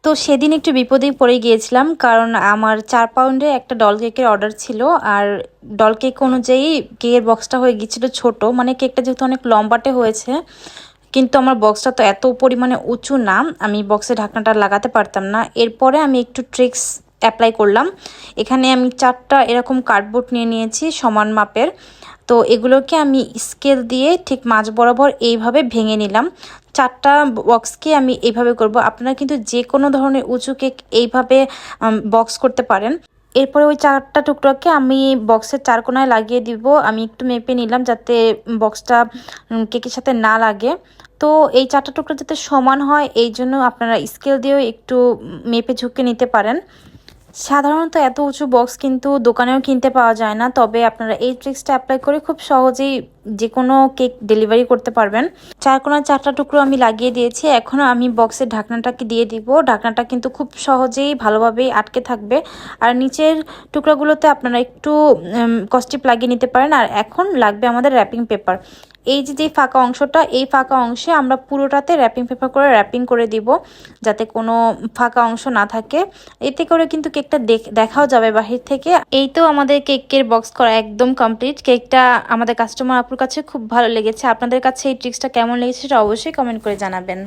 তো সেদিন একটু বিপদেই পড়ে গিয়েছিলাম, কারণ আমার 4 পাউন্ডের একটা ডল কেকের অর্ডার ছিল। আর ডল কেক অনুযায়ী কেকের বক্সটা হয়ে গিয়েছিল ছোট, মানে কেকটা যেহেতু অনেক লম্বাটে হয়েছে, কিন্তু আমার বক্সটা তো এত পরিমাণে উঁচু না, আমি বক্সে ঢাকনাটা লাগাতে পারতাম না। এরপরে আমি একটু ট্রিক্স অ্যাপ্লাই করলাম। এখানে আমি 4টা এরকম কার্ডবোর্ড নিয়ে নিয়েছি সমান মাপের। তো এগুলোকে আমি স্কেল দিয়ে ঠিক মাঝ বরাবর এইভাবে ভেঙে নিলাম। 4টা বক্সকে আমি এইভাবে করব। আপনারা কিন্তু যে কোনো ধরনের উঁচু কেক এইভাবে বক্স করতে পারেন। এরপরে ওই 4টা টুকরোকে আমি বক্সের 4 কোণায় লাগিয়ে দিব। আমি একটু মেপে নিলাম যাতে বক্সটা কেকের সাথে না লাগে। তো এই 4টা টুকরো যাতে সমান হয়, এই জন্য আপনারা স্কেল দিয়েও একটু মেপে ঝুঁকে নিতে পারেন। সাধারণত এত উঁচু বক্স কিন্তু দোকানেও কিনতে পাওয়া যায় না, তবে আপনারা এই ট্রিক্সটা অ্যাপ্লাই করে খুব সহজেই যে কোনো কেক ডেলিভারি করতে পারবেন। 4 কোণার 4টা টুকরো আমি লাগিয়ে দিয়েছি। এখন আমি বক্সের ঢাকনাটাকে দিয়ে দিব। ঢাকনাটা কিন্তু খুব সহজেই ভালোভাবেই আটকে থাকবে। আর নিচের টুকরাগুলোতে আপনারা একটু কস্টিপ লাগিয়ে নিতে পারেন। আর এখন লাগবে আমাদের র্যাপিং পেপার। এই যে ফাঁকা অংশটা, এই ফাঁকা অংশে আমরা পুরোটাতে র্যাপিং পেপার করে র্যাপিং করে দিব, যাতে কোনো ফাঁকা অংশ না থাকে। এতে করে কিন্তু কেকটা দেখাও যাবে বাহির থেকে। এই তো আমাদের কেকের বক্স করা একদম কমপ্লিট। কেকটা আমাদের কাস্টমার আপুর কাছে খুব ভালো লেগেছে। আপনাদের কাছে এই ট্রিক্সটা কেমন লেগেছে সেটা অবশ্যই কমেন্ট করে জানাবেন।